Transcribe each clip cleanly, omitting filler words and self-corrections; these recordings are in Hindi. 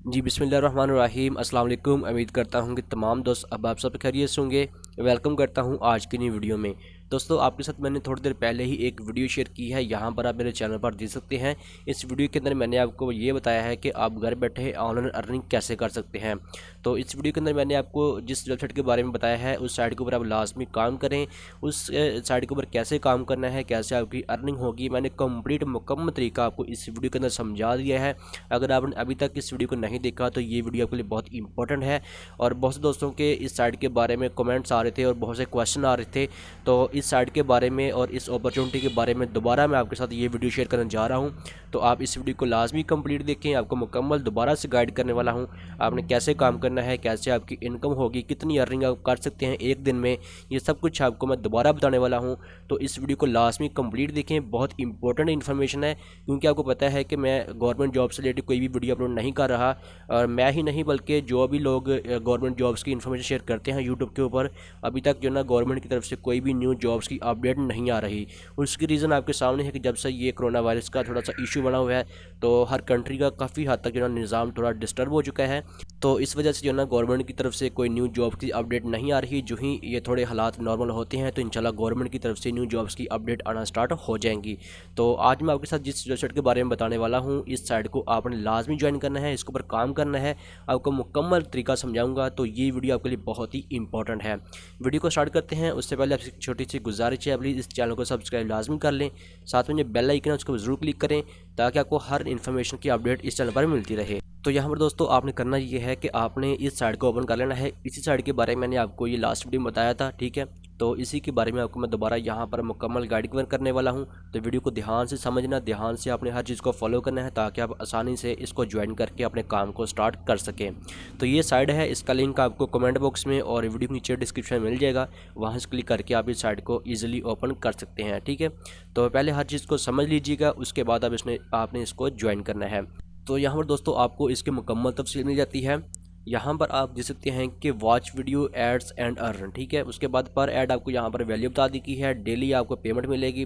जी बिस्मिल्लाहिर्रहमानिर्रहीम अस्सलाम वालेकुम। उम्मीद करता हूँ कि तमाम दोस्त अब आप सब खैरियत से होंगे। वेलकम करता हूँ आज की नई वीडियो में। दोस्तों आपके साथ मैंने थोड़ी देर पहले ही एक वीडियो शेयर की है, यहाँ पर आप मेरे चैनल पर देख सकते हैं। इस वीडियो के अंदर मैंने आपको ये बताया है कि आप घर बैठे ऑनलाइन अर्निंग कैसे कर सकते हैं। तो इस वीडियो के अंदर मैंने आपको जिस वेबसाइट के बारे में बताया है उस साइट के ऊपर आप लाजमी काम करें। उस साइट के ऊपर कैसे काम करना है, कैसे आपकी अर्निंग होगी, मैंने कंप्लीट मुकम्मल तरीका आपको इस वीडियो के अंदर समझा दिया है। अगर आपने अभी तक इस वीडियो को नहीं देखा तो ये वीडियो आपके लिए बहुत इंपॉर्टेंट है। और बहुत से दोस्तों के इस साइट के बारे में कमेंट्स आ रहे थे और बहुत से क्वेश्चन आ रहे थे, तो इस साइट के बारे में और इस अपॉर्चुनिटी के बारे में दोबारा मैं आपके साथ ये वीडियो शेयर करने जा रहा हूँ। तो आप इस वीडियो को लाजमी कंप्लीट देखें, आपको मुकम्मल दोबारा से गाइड करने वाला हूँ। आपने कैसे काम करना है, कैसे आपकी इनकम होगी, कितनी अर्निंग आप कर सकते हैं एक दिन में, ये सब कुछ आपको मैं दोबारा बताने वाला हूँ। तो इस वीडियो को लाजमी कंप्लीट देखें, बहुत इंपॉर्टेंट इन्फॉर्मेशन है। क्योंकि आपको पता है कि मैं गवर्नमेंट जॉब से रिलेटेड कोई भी वीडियो अपलोड नहीं कर रहा, और मैं ही नहीं बल्कि जो भी लोग गवर्नमेंट जॉब्स की इन्फॉर्मेशन शेयर करते हैं यूट्यूब के ऊपर, अभी तक जो ना गवर्नमेंट की तरफ से कोई भी न्यू जॉब्स की अपडेट नहीं आ रही। उसकी रीज़न आपके सामने है कि जब से ये कोरोना वायरस का थोड़ा सा इशू बना हुआ है, तो हर कंट्री का काफ़ी हद तक जो ना निज़ाम थोड़ा डिस्टर्ब हो चुका है। तो इस वजह से जो ना गवर्नमेंट की तरफ से कोई न्यू जॉब की अपडेट नहीं आ रही। जो ही ये थोड़े हालात नॉर्मल होते हैं तो इंशाल्लाह गवर्नमेंट की तरफ से न्यू जॉब्स की अपडेट आना स्टार्ट हो जाएंगी। तो आज मैं आपके साथ जिस वेबसाइट के बारे में बताने वाला हूँ, इस साइट को आपने लाजमी ज्वाइन करना है, इसके ऊपर काम करना है, आपको मुकम्मल तरीका समझाऊंगा। तो ये वीडियो आपके लिए बहुत ही इंपॉर्टेंट है। वीडियो को स्टार्ट करते हैं उससे पहले आपसे छोटी सी गुजारिश है, प्लीज़ इस चैनल को सब्सक्राइब लाजमी कर लें, साथ में जो बेल आइकन है उसको ज़रूर क्लिक करें ताकि आपको हर इन्फॉर्मेशन की अपडेट इस चैनल पर मिलती रहे। तो यहाँ पर दोस्तों आपने करना ये है कि आपने इस साइट को ओपन कर लेना है। इसी साइट के बारे में मैंने आपको ये लास्ट वीडियो में बताया था, ठीक है। तो इसी के बारे में आपको मैं दोबारा यहाँ पर मुकम्मल गाइड करने वाला हूँ। तो वीडियो को ध्यान से समझना, ध्यान से आपने हर चीज़ को फॉलो करना है ताकि आप आसानी से इसको ज्वाइन करके अपने काम को स्टार्ट कर सकें। तो ये साइट है, इसका लिंक आपको कमेंट बॉक्स में और वीडियो के नीचे डिस्क्रिप्शन में मिल जाएगा, वहाँ से क्लिक करके आप इस साइट को ईजिली ओपन कर सकते हैं, ठीक है। तो पहले हर चीज़ को समझ लीजिएगा, उसके बाद अब आपने इसको ज्वाइन करना है। तो यहाँ पर दोस्तों आपको इसकी मुकम्मल तफसील मिल जाती है। यहाँ पर आप देख सकते हैं कि watch video ads and earn, ठीक है। उसके बाद पर ऐड आपको यहाँ पर वैल्यू बता दी की है, डेली आपको पेमेंट मिलेगी।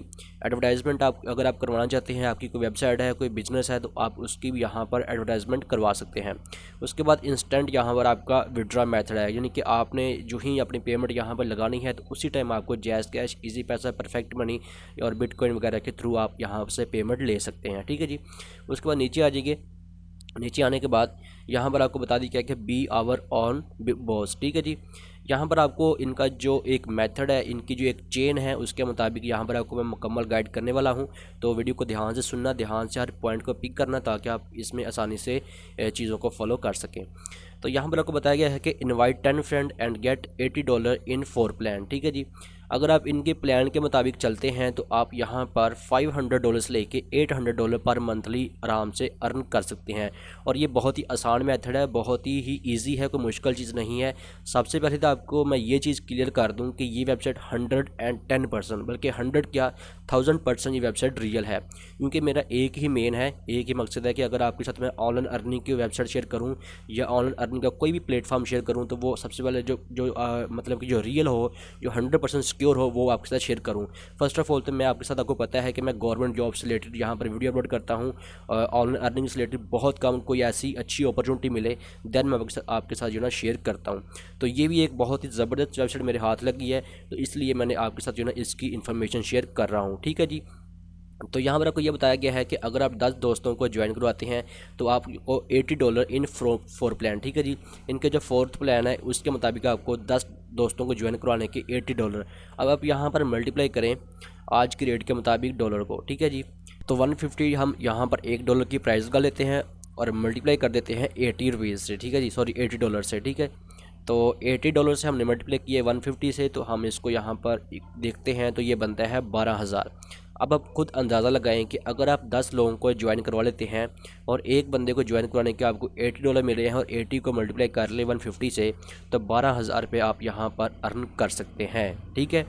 एडवर्टाइजमेंट आप अगर आप करवाना चाहते हैं, आपकी कोई वेबसाइट है, कोई बिजनेस है, तो आप उसकी भी यहाँ पर एडवर्टाइजमेंट करवा सकते हैं। उसके बाद इंस्टेंट यहाँ पर आपका विड्रॉ मेथड है, यानी कि आपने जो ही अपनी पेमेंट यहाँ पर लगानी है तो उसी टाइम आपको जैज़ कैश, इजी पैसा, परफेक्ट मनी और बिटकॉइन वगैरह के थ्रू आप यहाँ से पेमेंट ले सकते हैं, ठीक है जी। उसके बाद नीचे आ जाइए। नीचे आने के बाद यहाँ पर आपको बता दी क्या कि बी आवर ऑन बॉस, ठीक है जी। यहाँ पर आपको इनका जो एक मेथड है, इनकी जो एक चेन है, उसके मुताबिक यहाँ पर आपको मैं मुकम्मल गाइड करने वाला हूँ। तो वीडियो को ध्यान से सुनना, ध्यान से हर पॉइंट को पिक करना ताकि आप इसमें आसानी से चीज़ों को फॉलो कर सकें। तो यहाँ पर आपको बताया गया है कि invite 10 friend and get $80 in 4 plan, ठीक है जी। अगर आप इनके प्लान के मुताबिक चलते हैं तो आप यहाँ पर $500 लेके $800 पर मंथली आराम से अर्न कर सकते हैं। और ये बहुत ही आसान मेथड है, बहुत ही ईजी है, कोई मुश्किल चीज़ नहीं है। सबसे पहले तो आपको मैं ये चीज़ क्लियर कर दूं कि ये वेबसाइट 110% बल्कि 100 क्या 1000% ये वेबसाइट रियल है। क्योंकि मेरा एक ही मेन है, एक ही मकसद है कि अगर आपके साथ मैं ऑनलाइन अर्निंग की वेबसाइट शेयर करूँ या ऑनलाइन अर्निंग का कोई भी प्लेटफॉर्म शेयर करूँ, तो वो सबसे पहले मतलब कि जो रियल हो, जो 100% सिक्योर हो, वो आपके साथ शेयर करूं। फर्स्ट ऑफ ऑल तो मैं आपके साथ, आपको पता है कि मैं गवर्नमेंट जॉब से रिलेटेड यहाँ पर वीडियो अपलोड करता हूं। ऑनलाइन अर्निंग से रिलेटेड बहुत कम कोई ऐसी अच्छी अपॉर्चुनिटी मिले देन मैं आपके साथ जो ना शेयर करता हूं। तो ये भी एक बहुत ही ज़बरदस्त वेबसाइट मेरे हाथ लगी है, तो इसलिए मैंने आपके साथ जो ना इसकी इन्फॉर्मेशन शेयर कर रहा हूँ, ठीक है जी। तो यहाँ पर आपको ये बताया गया है कि अगर आप 10 दोस्तों को ज्वाइन करवाते हैं तो आपको $80 इन 4 प्लान, ठीक है जी। इनके जो 4th प्लान है उसके मुताबिक आपको 10 दोस्तों को ज्वाइन करवाने के $80। अब आप यहाँ पर मल्टीप्लाई करें आज की रेट के मुताबिक डॉलर को, ठीक है जी। तो 150 हम यहाँ पर $1 की प्राइस लगा लेते हैं और मल्टीप्लाई कर देते हैं 80 रुपीज़ से, ठीक है जी, सॉरी $80 से, ठीक है। तो $80 से हमने मल्टीप्लाई किए 150 से, तो हम इसको यहाँ पर देखते हैं तो ये बनता है 12,000। अब आप खुद अंदाज़ा लगाएं कि अगर आप 10 लोगों को ज्वाइन करवा लेते हैं और एक बंदे को ज्वाइन करवाने के आपको $80 मिले हैं और 80 को मल्टीप्लाई कर ले 150 से, तो 12,000 रुपये आप यहाँ पर अर्न कर सकते हैं, ठीक है।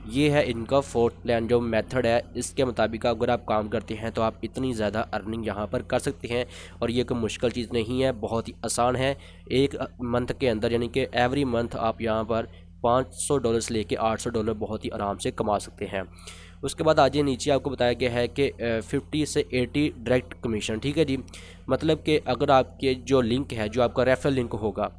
ये है इनका 4th प्लान जो मेथड है, इसके मुताबिक अगर आप काम करते हैं तो आप इतनी ज़्यादा अर्निंग यहाँ पर कर सकते हैं। और ये कोई मुश्किल चीज़ नहीं है, बहुत ही आसान है। एक मंथ के अंदर यानी कि एवरी मंथ आप यहाँ पर $500 लेके $800 बहुत ही आराम से कमा सकते हैं। उसके बाद आज नीचे आपको बताया गया है कि 50 से 80 डायरेक्ट कमीशन, ठीक है जी। मतलब कि अगर आपके जो लिंक है, जो आपका रेफरल लिंक होगा,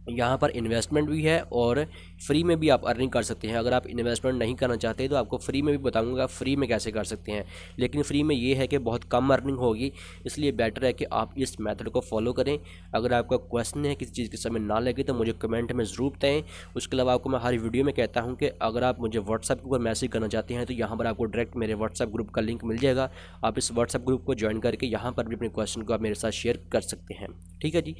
यहाँ पर इन्वेस्टमेंट भी है और फ्री में भी आप अर्निंग कर सकते हैं। अगर आप इन्वेस्टमेंट नहीं करना चाहते तो आपको फ्री में भी बताऊंगा फ्री में कैसे कर सकते हैं, लेकिन फ्री में ये है कि बहुत कम अर्निंग होगी, इसलिए बेटर है कि आप इस मेथड को फॉलो करें। अगर आपका क्वेश्चन है किसी चीज़ के समय ना लगे तो मुझे कमेंट में ज़रूर बताएं। उसके अलावा आपको मैं हर वीडियो में कहता हूँ कि अगर आप मुझे व्हाट्सएप के ऊपर मैसेज करना चाहते हैं तो यहाँ पर आपको डायरेक्ट मेरे व्हाट्सएप ग्रुप का लिंक मिल जाएगा। आप इस व्हाट्सएप ग्रुप को ज्वाइन करके यहाँ पर भी अपने क्वेश्चन को आप मेरे साथ शेयर कर सकते हैं, ठीक है जी।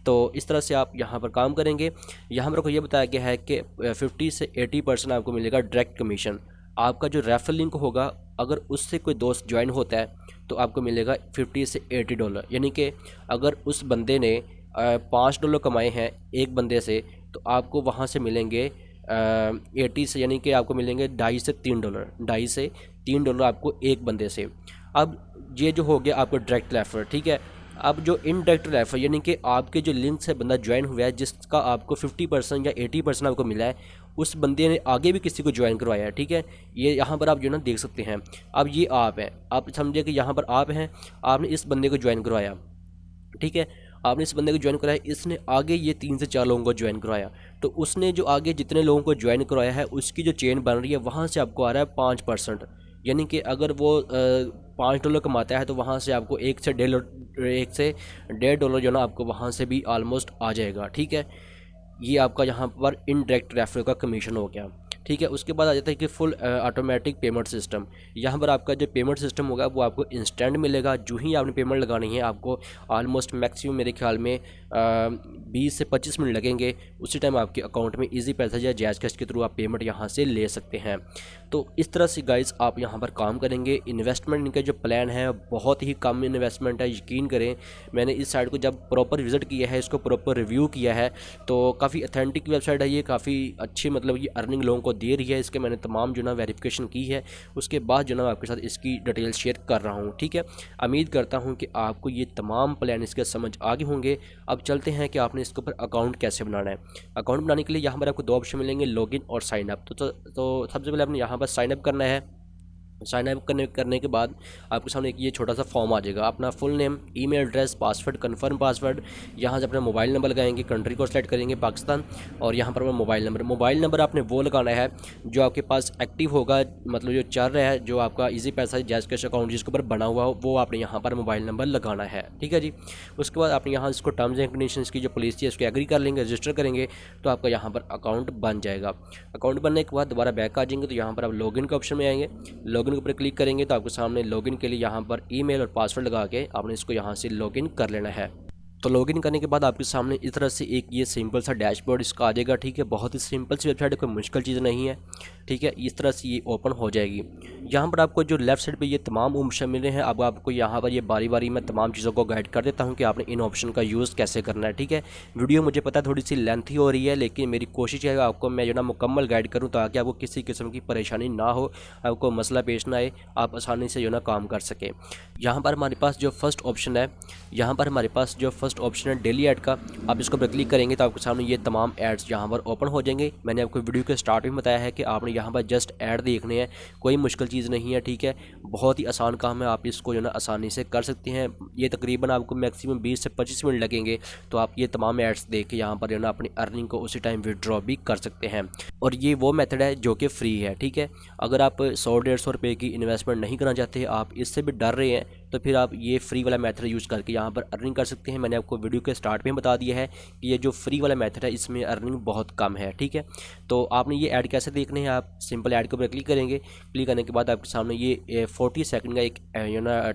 तो इस तरह से आप यहाँ पर काम करेंगे। यहाँ पर को ये बताया गया है कि 50 से 80% आपको मिलेगा डायरेक्ट कमीशन। आपका जो रेफरल लिंक होगा, अगर उससे कोई दोस्त ज्वाइन होता है तो आपको मिलेगा $50 से $80, यानी कि अगर उस बंदे ने $5 कमाए हैं एक बंदे से तो आपको वहाँ से मिलेंगे 80 से, यानी कि आपको मिलेंगे $2.5 से $3 आपको एक बंदे से। अब ये जो हो गया आपको डायरेक्ट रेफर, ठीक है। अब जो इनडायरेक्ट रेफर, यानी कि आपके जो लिंक से बंदा ज्वाइन हुआ है, जिसका आपको 50% या 80% आपको मिला है, उस बंदे ने आगे भी किसी को ज्वाइन करवाया है, ठीक है। ये यहाँ पर आप जो ना देख सकते हैं। अब ये आप हैं, आप समझिए कि यहाँ पर आप हैं, आपने इस बंदे को ज्वाइन करवाया, ठीक है। आपने इस बंदे को ज्वाइन कराया, इसने आगे ये 3 से 4 लोगों को ज्वाइन करवाया, तो उसने जो आगे जितने लोगों को ज्वाइन करवाया है उसकी जो चेन बन रही है वहाँ से आपको आ रहा है 5%। यानी कि अगर वो $5 कमाता है तो वहाँ से आपको $1 से $1.5 जो ना आपको वहाँ से भी ऑलमोस्ट आ जाएगा, ठीक है। ये आपका यहाँ पर इनडायरेक्ट रेफरल का कमीशन हो गया, ठीक है। उसके बाद आ जाता है कि फुल ऑटोमेटिक पेमेंट सिस्टम। यहाँ पर आपका जो पेमेंट सिस्टम होगा वो आपको इंस्टेंट मिलेगा। जो ही आपने पेमेंट लगानी है आपको ऑलमोस्ट मैक्सिमम मेरे ख्याल में 20 से 25 मिनट लगेंगे, उसी टाइम आपके अकाउंट में इजी पैसा या जैज़ कैश के थ्रू आप पेमेंट यहाँ से ले सकते हैं। तो इस तरह से गाइस आप यहाँ पर काम करेंगे। इन्वेस्टमेंट इनका जो प्लान है बहुत ही कम इन्वेस्टमेंट है, यकीन करें। मैंने इस साइट को जब प्रॉपर विजिट किया है, इसको प्रॉपर रिव्यू किया है, तो काफ़ी अथेंटिक वेबसाइट है ये, काफ़ी अच्छी मतलब ये अर्निंग लोगों को दे रही है। इसके मैंने तमाम जो ना वेरिफिकेशन की है, उसके बाद जो ना आपके साथ इसकी डिटेल शेयर कर रहा हूँ, ठीक है। उम्मीद करता हूँ कि आपको ये तमाम प्लान इसके समझ आ गए होंगे। अब चलते हैं कि आपने इसके ऊपर अकाउंट कैसे बनाना है। अकाउंट बनाने के लिए यहाँ पर आपको 2 ऑप्शन मिलेंगे, लॉगिन और साइन अप। तो सबसे पहले आपने यहाँ पर साइन अप करना है। साइन अप करने के बाद आपके सामने एक ये छोटा सा फॉर्म आ जाएगा। अपना full name, email address, password, confirm password, यहाँ से अपना मोबाइल नंबर लगाएंगे, कंट्री को सेलेक्ट करेंगे पाकिस्तान, और यहाँ पर मोबाइल नंबर आपने वो लगाना है जो आपके पास एक्टिव होगा, मतलब जो चल रहा है, जो आपका इजी पैसा जैज़ कैश अकाउंट जिसके ऊपर बना हुआ हो वो आपने यहाँ पर मोबाइल नंबर लगाना है, ठीक है जी। उसके बाद आपने यहाँ इसको टर्म्स एंड कंडीशंस की जो पॉलिसी है उसको एग्री कर लेंगे, रजिस्टर करेंगे, तो आपका यहाँ पर अकाउंट बन जाएगा। अकाउंट बनने के बाद दोबारा बैक आ जाएंगे तो यहाँ पर आप लॉगिन के ऑप्शन में आएंगे। लॉगिन के ऊपर क्लिक करेंगे तो आपके सामने लॉगिन के लिए यहाँ पर ईमेल और पासवर्ड लगा के आपने इसको यहाँ से लॉगिन कर लेना है। तो लॉगिन करने के बाद आपके सामने इस तरह से एक ये सिंपल सा डैशबोर्ड इसका आ जाएगा, ठीक है। बहुत ही सिंपल सी वेबसाइट है, कोई मुश्किल चीज़ नहीं है, ठीक है। इस तरह से ये ओपन हो जाएगी। यहाँ पर आपको जो लेफ्ट साइड पे ये तमाम ऑप्शन मिले हैं, अब आपको यहाँ पर ये बारी बारी मैं तमाम चीज़ों को गाइड कर देता हूँ कि आपने इन ऑप्शन का यूज़ कैसे करना है, ठीक है। वीडियो मुझे पता है थोड़ी सी लेंथी हो रही है, लेकिन मेरी कोशिश है आपको मैं जो ना मुकम्मल गाइड करूँ ताकि आपको किसी किस्म की परेशानी ना हो, आपको मसला पेश ना आए, आप आसानी से जो ना काम कर सकें। यहाँ पर हमारे पास जो फर्स्ट ऑप्शन है, डेली ऐड का, आप इसको पर क्लिक करेंगे तो आपके सामने ये तमाम एड्स यहाँ पर ओपन हो जाएंगे। मैंने आपको वीडियो के स्टार्ट में बताया है कि आपने यहाँ पर जस्ट ऐड देखने हैं, कोई मुश्किल चीज़ नहीं है, ठीक है। बहुत ही आसान काम है, आप इसको जो ना आसानी से कर सकते हैं। ये तकरीबन आपको मैक्सिमम 20 से 25 मिनट लगेंगे, तो आप ये तमाम एड्स देख के यहाँ पर जो ना अपनी अर्निंग को उसी टाइम विड्रॉ भी कर सकते हैं। और ये वो मेथड है जो कि फ्री है, ठीक है। अगर आप 100-150 रुपये की इन्वेस्टमेंट नहीं करना चाहते, आप इससे भी डर रहे हैं, तो फिर आप ये फ्री वाला मेथड यूज़ करके यहाँ पर अर्निंग कर सकते हैं। मैंने आपको वीडियो के स्टार्ट में बता दिया है कि ये जो फ्री वाला मेथड है इसमें अर्निंग बहुत कम है, ठीक है। तो आपने ये ऐड कैसे देखने हैं, आप सिंपल ऐड के ऊपर क्लिक करेंगे। क्लिक करने के बाद आपके सामने ये 40 सेकंड का एक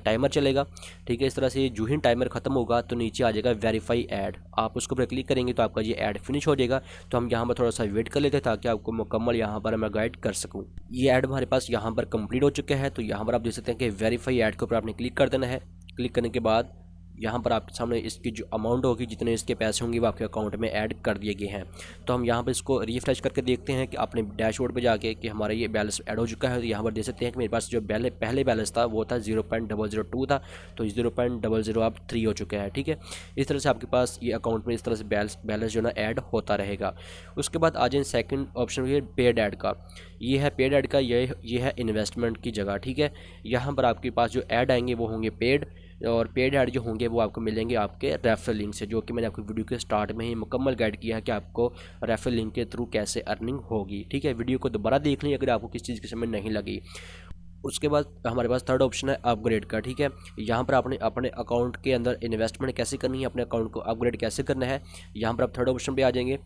टाइमर चलेगा, ठीक है। इस तरह से जो ही टाइमर ख़त्म होगा तो नीचे आ जाएगा वेरीफाई ऐड, आप उसके ऊपर क्लिक करेंगे तो आपका ये ऐड फिनिश हो जाएगा। तो हम यहाँ पर थोड़ा सा वेट कर लेते हैं ताकि आपको मुकम्मल यहाँ पर मैं गाइड कर सकूँ। ये ऐड हमारे पास यहाँ पर कंप्लीट हो चुका है। तो यहाँ पर आप देख सकते हैं कि वेरीफाई ऐड के ऊपर आपने क्लिक कर देना है। क्लिक करने के बाद यहाँ पर आपके सामने इसकी जो अमाउंट होगी, जितने इसके पैसे होंगे वो आपके अकाउंट में ऐड कर दिए गए हैं। तो हम यहाँ पर इसको रिफ्रेश करके देखते हैं कि अपने डैशबोर्ड पे जाके कि हमारा ये बैलेंस ऐड हो चुका है। तो यहाँ पर देख सकते हैं कि मेरे पास जो पहले बैलेंस था वो था 0.002 था, तो 0.003 हो चुका है। ठीक है, इस तरह से आपके पास ये अकाउंट में इस तरह से बैलेंस जो ना ऐड होता रहेगा। उसके बाद आ जाए सेकंड ऑप्शन ये पेड ऐड का। ये है पेड ऐड का, ये है इन्वेस्टमेंट की जगह। ठीक है, यहाँ पर आपके पास जो ऐड आएंगे वो होंगे पेड, और पेड ऐड जो होंगे वो आपको मिलेंगे आपके रेफरल लिंक से, जो कि मैंने आपको वीडियो के स्टार्ट में ही मुकम्मल गाइड किया है कि आपको रेफरल लिंक के थ्रू कैसे अर्निंग होगी। ठीक है, वीडियो को दोबारा देख लें अगर आपको किसी चीज़ की समझ नहीं लगी। उसके बाद हमारे पास थर्ड ऑप्शन है अपग्रेड का। ठीक है, यहाँ पर आपने अपने अकाउंट के अंदर इन्वेस्टमेंट कैसे करनी है, अपने अकाउंट को अपग्रेड कैसे करना है, यहाँ पर आप थर्ड ऑप्शन पे आ जाएंगे।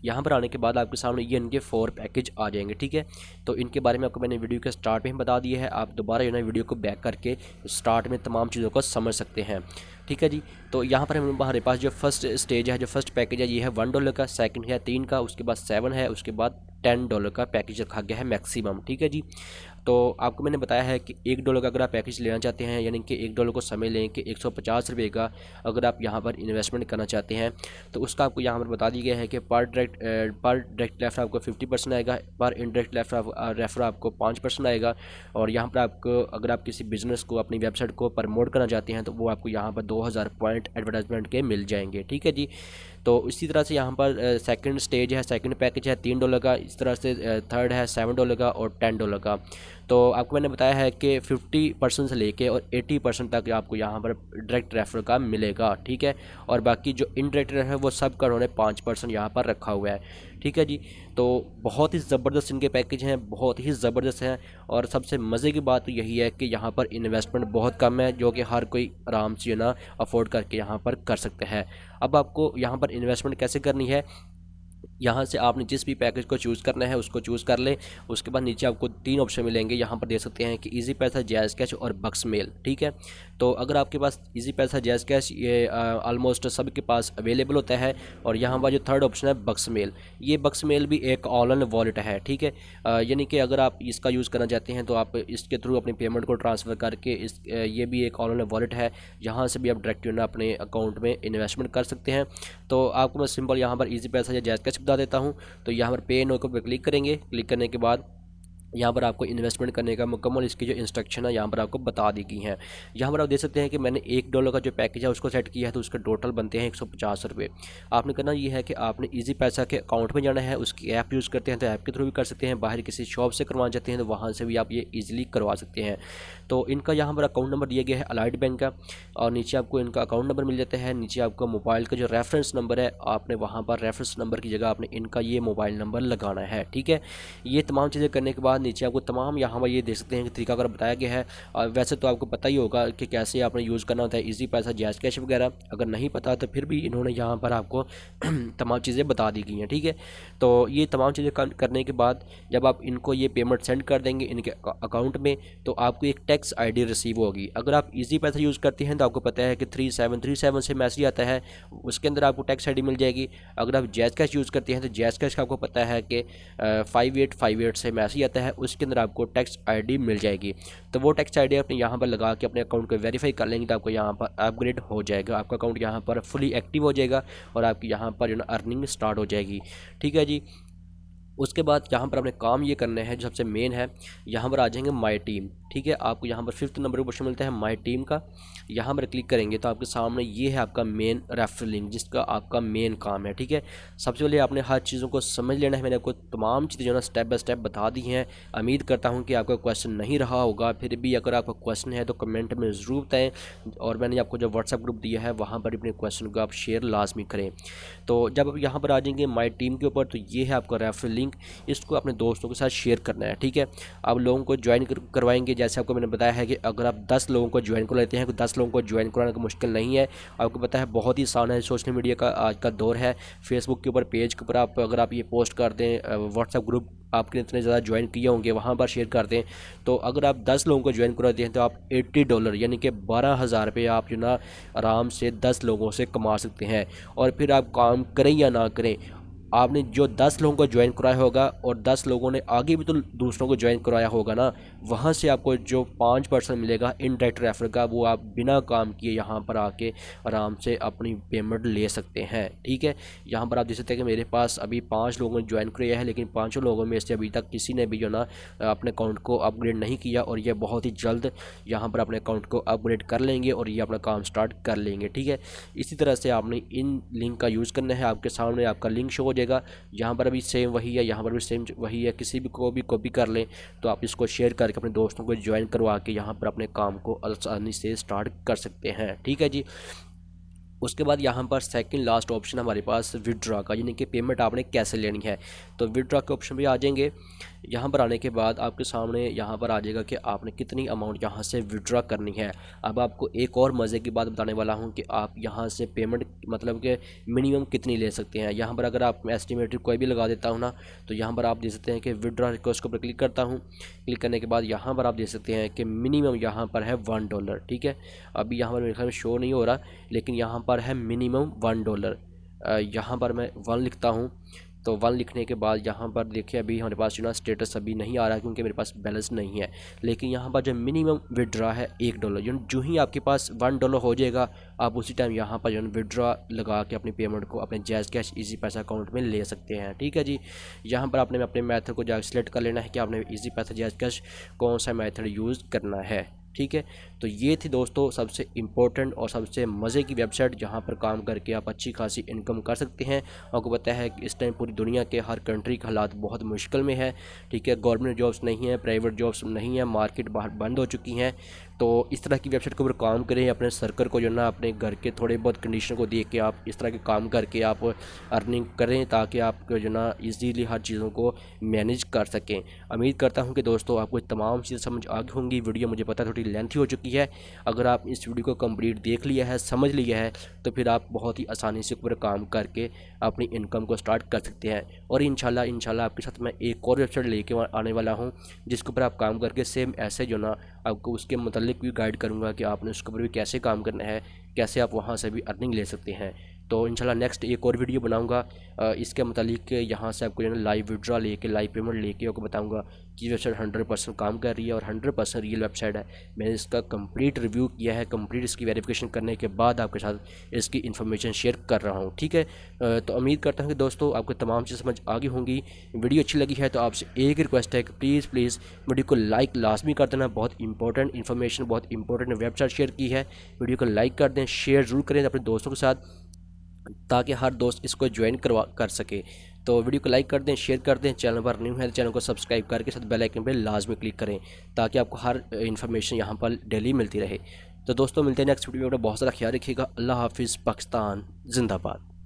यहाँ पर आने के बाद आपके सामने ये इनके 4 पैकेज आ जाएंगे। ठीक है, तो इनके बारे में आपको मैंने वीडियो के स्टार्ट में ही बता दिया है, आप दोबारा जो है वीडियो को बैक करके स्टार्ट में तमाम चीज़ों को समझ सकते हैं। ठीक है जी, तो यहाँ पर हमारे पास जो फर्स्ट स्टेज है, जो फर्स्ट पैकेज है, ये है $1 का, सेकंड है 3 का, उसके बाद 7 है, उसके बाद $10 का पैकेज रखा गया है मैक्सिमम। ठीक है जी, तो आपको मैंने बताया है कि $1 का अगर आप पैकेज लेना चाहते हैं, यानी कि $1 को समय लें कि 150 रुपये का अगर आप यहाँ पर इन्वेस्टमेंट करना चाहते हैं, तो उसका आपको यहाँ पर बता दिया गया है कि पर डायरेक्ट रेफर आपको 50% आएगा, पर इनडायरेक्ट रेफर आपको 5% आएगा, और यहाँ पर आपको अगर आप किसी बिजनेस को, अपनी वेबसाइट को प्रमोट करना चाहते हैं, तो वो आपको यहाँ पर 2000 पॉइंट एडवर्टाइजमेंट के मिल जाएंगे। ठीक है जी, तो इसी तरह से यहाँ पर सेकंड स्टेज है, सेकंड पैकेज है $3 का, इस तरह से थर्ड है $7 का और $10 का। तो आपको मैंने बताया है कि 50% से लेके और 80% तक आपको यहाँ पर डायरेक्ट रेफर का मिलेगा। ठीक है, और बाकी जो इनडायरेक्ट रेफर है वो सब का उन्होंने 5% यहाँ पर रखा हुआ है। ठीक है जी, तो बहुत ही ज़बरदस्त इनके पैकेज हैं, बहुत ही ज़बरदस्त हैं, और सबसे मज़े की बात तो यही है कि यहाँ पर इन्वेस्टमेंट बहुत कम है, जो कि हर कोई आराम से ना अफोर्ड करके यहाँ पर कर सकते हैं। अब आपको यहाँ पर इन्वेस्टमेंट कैसे करनी है, यहाँ से आपने जिस भी पैकेज को चूज़ करना है उसको चूज़ कर लें। उसके बाद नीचे आपको 3 ऑप्शन मिलेंगे, यहाँ पर देख सकते हैं कि इजी पैसा, जायज़ कैश और बक्स मेल। ठीक है, तो अगर आपके पास इजी पैसा, जायज़ कैश ये ऑलमोस्ट सबके पास अवेलेबल होता है, और यहाँ पर जो थर्ड ऑप्शन है बक्स मेल, ये बक्स मेल भी एक ऑनलाइन वॉलेट है। ठीक है, यानी कि अगर आप इसका यूज़ करना चाहते हैं तो आप इसके थ्रू अपनी पेमेंट को ट्रांसफ़र करके ये भी एक ऑनलाइन वॉलेट है, यहाँ से भी आप डायरेक्ट अपने अकाउंट में इन्वेस्टमेंट कर सकते हैं। तो आपको मैं सिंपल यहाँ पर इजी पैसा या जायज़ कैश बता देता हूँ। तो यहाँ पर पे नो पर क्लिक करेंगे, क्लिक करने के बाद यहाँ पर आपको इन्वेस्टमेंट करने का मुकम्मल इसकी जो इंस्ट्रक्शन है यहाँ पर आपको बता दी गई हैं। यहाँ पर आप देख सकते हैं कि मैंने $1 का जो पैकेज है उसको सेट किया है, तो उसका टोटल बनते हैं 150 रुपये। आपने करना ये है कि आपने इजी पैसा के अकाउंट में जाना है, उसकी ऐप यूज़ करते हैं तो ऐप के थ्रू भी कर सकते हैं, बाहर किसी शॉप से करवाना चाहते हैं तो वहाँ से भी आप ये ईजिली करवा सकते हैं। तो इनका यहाँ पर अकाउंट नंबर दिया गया है अलाइड बैंक का, और नीचे आपको इनका अकाउंट नंबर मिल जाता है। नीचे आपको मोबाइल का जो रेफरेंस नंबर है, आपने वहाँ पर रेफरेंस नंबर की जगह आपने इनका ये मोबाइल नंबर लगाना है। ठीक है, ये तमाम चीज़ें करने के बाद नीचे आपको तमाम यहाँ पर ये देख सकते हैं कि तरीका अगर बताया गया है। वैसे तो आपको पता ही होगा कि कैसे आपने यूज़ करना होता है इजी पैसा, जायज़ कैश वगैरह, अगर नहीं पता तो फिर भी इन्होंने यहाँ पर आपको तमाम चीज़ें बता दी गई हैं। ठीक है, तो ये तमाम चीज़ें करने के बाद जब आप इनको ये पेमेंट सेंड कर देंगे इनके अकाउंट में, तो आपको एक टैक्स ID रिसीव होगी। अगर आप इजी पैसा यूज़ करते हैं तो आपको पता है कि 3737 से मैसेज आता है, उसके अंदर आपको टैक्स ID मिल जाएगी। अगर आप जायज़ कैश यूज़ करते हैं तो जायज़ कैश का आपको पता है कि 5858 से मैसेज आता है, उसके अंदर आपको टैक्स ID मिल जाएगी। तो वो टैक्स ID अपने यहाँ पर लगा के अपने अकाउंट को वेरीफाई कर लेंगे तो आपको यहाँ पर अपग्रेड हो जाएगा, आपका अकाउंट यहाँ पर फुली एक्टिव हो जाएगा और आपकी यहाँ पर जो ना अर्निंग स्टार्ट हो जाएगी। ठीक है जी, उसके बाद यहाँ पर आपने काम ये करना है, जो सबसे मेन है, यहाँ पर आ जाएंगे माई टीम। ठीक है, आपको यहाँ पर 5th नंबर पर ऑप्शन मिलता है माई टीम का, यहाँ पर क्लिक करेंगे तो आपके सामने ये है आपका मेन रेफरल लिंक, जिसका आपका मेन काम है। ठीक है, सबसे पहले आपने हर चीज़ों को समझ लेना है। मैंने आपको तमाम चीज़ें जो ना स्टेप बाय स्टेप बता दी हैं। उम्मीद करता हूँ कि आपका क्वेश्चन नहीं रहा होगा, फिर भी अगर आपका क्वेश्चन है तो कमेंट में ज़रूर बताएँ, और मैंने आपको जो व्हाट्सएप ग्रुप दिया है वहाँ पर अपने क्वेश्चन को आप शेयर लाजमी करें। तो जब आप यहाँ पर आ जाएंगे माई टीम के ऊपर, तो ये है आपका रेफरल लिंक, इसको अपने दोस्तों के साथ शेयर करना है। ठीक है, आप लोगों को ज्वाइन करवाएंगे, जैसे आपको मैंने बताया है कि अगर आप 10 लोगों को ज्वाइन कर लेते हैं तो 10 लोगों को ज्वाइन कराना का मुश्किल नहीं है। आपको पता है बहुत ही आसान है, सोशल मीडिया का आज का दौर है। फेसबुक के ऊपर पेज के ऊपर आप अगर आप ये पोस्ट कर दें, व्हाट्सएप ग्रुप आपने इतने ज़्यादा ज्वाइन किए होंगे वहाँ पर शेयर कर दें, तो अगर आप 10 लोगों को ज्वाइन कराते हैं तो आप $80 यानी कि 12,000 रुपये आप जो ना आराम से 10 लोगों से कमा सकते हैं। और फिर आप काम करें या ना करें, आपने जो 10 लोगों को ज्वाइन कराया होगा और 10 लोगों ने आगे भी तो दूसरों को ज्वाइन कराया होगा ना, वहाँ से आपको जो 5% मिलेगा इनडायरेक्ट रेफर का, वो आप बिना काम किए यहाँ पर आके आराम से अपनी पेमेंट ले सकते हैं। ठीक है, यहाँ पर आप देख सकते हैं कि मेरे पास अभी 5 लोगों ने ज्वाइन किया है, लेकिन 5 लोगों में से अभी तक किसी ने भी जो ना अपने अकाउंट को अपग्रेड नहीं किया, और ये बहुत ही जल्द यहाँ पर अपने अकाउंट को अपग्रेड कर लेंगे और ये अपना काम स्टार्ट कर लेंगे। ठीक है, इसी तरह से आपने इन लिंक का यूज़ करना है। आपके सामने आपका लिंक शो हो जाएगा, यहाँ पर भी सेम वही है, यहाँ पर भी सेम वही है। किसी भी को भी कॉपी कर लें तो आप इसको शेयर करके अपने दोस्तों को ज्वाइन करवा के यहाँ पर अपने काम को आसानी से स्टार्ट कर सकते हैं। ठीक है जी। उसके बाद यहाँ पर सेकंड लास्ट ऑप्शन हमारे पास विड्रॉ का, यानी कि पेमेंट आपने कैसे लेनी है। तो विड्रॉ के ऑप्शन पे आ जाएंगे। यहाँ पर आने के बाद आपके सामने यहाँ पर आ जाएगा कि आपने कितनी अमाउंट यहाँ से विड्रॉ करनी है। अब आपको एक और मज़े की बात बताने वाला हूँ कि आप यहाँ से पेमेंट मतलब कि मिनिमम कितनी ले सकते हैं। यहाँ पर अगर आप एस्टिमेटेड कोई भी लगा देता हूँ ना, तो यहाँ पर आप देख सकते हैं कि विड्रॉ रिक्वेस्ट के ऊपर क्लिक करता हूँ। क्लिक करने के बाद यहाँ पर आप देख सकते हैं कि मिनिमम यहाँ पर है $1। ठीक है, अभी यहाँ पर मेरे ख्याल में शो नहीं हो रहा, लेकिन यहाँ पर है मिनिमम $1। यहाँ पर मैं 1 लिखता हूँ। तो 1 लिखने के बाद यहाँ पर देखिए अभी हमारे पास जो ना स्टेटस अभी नहीं आ रहा क्योंकि मेरे पास बैलेंस नहीं है, लेकिन यहाँ पर जो मिनिमम विड्रॉ है $1। जो ही आपके पास $1 हो जाएगा, आप उसी टाइम यहाँ पर जो विड्रॉ लगा के अपनी पेमेंट को अपने जैज़ कैश इजी पैसा अकाउंट में ले सकते हैं। ठीक है जी, यहाँ पर आपने अपने मेथड को जाकर सिलेक्ट कर लेना है कि आपने इजी पैसा जैज़ कैश कौन सा मेथड यूज़ करना है। ठीक है, तो ये थी दोस्तों सबसे इम्पोर्टेंट और सबसे मज़े की वेबसाइट जहां पर काम करके आप अच्छी खासी इनकम कर सकते हैं। आपको पता है कि इस टाइम पूरी दुनिया के हर कंट्री का हालात बहुत मुश्किल में है। ठीक है, गवर्नमेंट जॉब्स नहीं है, प्राइवेट जॉब्स नहीं है, मार्केट बाहर बंद हो चुकी हैं। तो इस तरह की वेबसाइट के ऊपर काम करें, अपने सर्कल को जो ना अपने घर के थोड़े बहुत कंडीशन को देख के आप इस तरह के काम करके आप अर्निंग करें, ताकि आप जो ना ईजीली हर चीज़ों को मैनेज कर सकें। उम्मीद करता हूं कि दोस्तों आपको तमाम चीज़ें समझ आ गई होंगी। वीडियो मुझे पता थोड़ी लेंथी हो चुकी है, अगर आप इस वीडियो को कंप्लीट देख लिया है, समझ लिया है, तो फिर आप बहुत ही आसानी से ऊपर काम करके अपनी इनकम को स्टार्ट कर सकते हैं। और इंशाल्लाह आपके साथ मैं एक और वेबसाइट लेके आने वाला हूं, जिसके ऊपर आप काम करके सेम ऐसे जो ना आपको उसके मतलब भी गाइड करूंगा कि आपने उसके ऊपर भी कैसे काम करना है, कैसे आप वहां से भी अर्निंग ले सकते हैं। तो इंशाल्लाह नेक्स्ट एक और वीडियो बनाऊंगा इसके मतलब यहाँ से आपको जो है लाइव विड्रॉ लेके लाइव पेमेंट लेके आपको बताऊंगा कि वेबसाइट 100% काम कर रही है और 100% रियल वेबसाइट है। मैंने इसका कंप्लीट रिव्यू किया है, कंप्लीट इसकी वेरिफिकेशन करने के बाद आपके साथ इसकी इन्फॉर्मेशन शेयर कर रहा हूँ। ठीक है, तो उम्मीद करता हूँ कि दोस्तों आपको तमाम चीज़ समझ आ गई होंगी। वीडियो अच्छी लगी है तो आपसे एक रिक्वेस्ट है कि प्लीज़ वीडियो को लाइक लाजमी कर देना। बहुत इंपॉर्टेंट इन्फॉर्मेशन, बहुत इंपॉर्टेंट वेबसाइट शेयर की है, वीडियो को लाइक कर दें, शेयर ज़रूर करें अपने दोस्तों के साथ, ताकि हर दोस्त इसको ज्वाइन कर सके। तो वीडियो को लाइक कर दें, शेयर कर दें। चैनल पर न्यू है तो चैनल को सब्सक्राइब करके साथ बेल आइकन पर लाजमी क्लिक करें, ताकि आपको हर इन्फॉर्मेशन यहाँ पर डेली मिलती रहे। तो दोस्तों मिलते हैं नेक्स्ट वीडियो में, बहुत सारा ख्याल रखिएगा। अल्लाह हाफिज़। पाकिस्तान जिंदाबाद।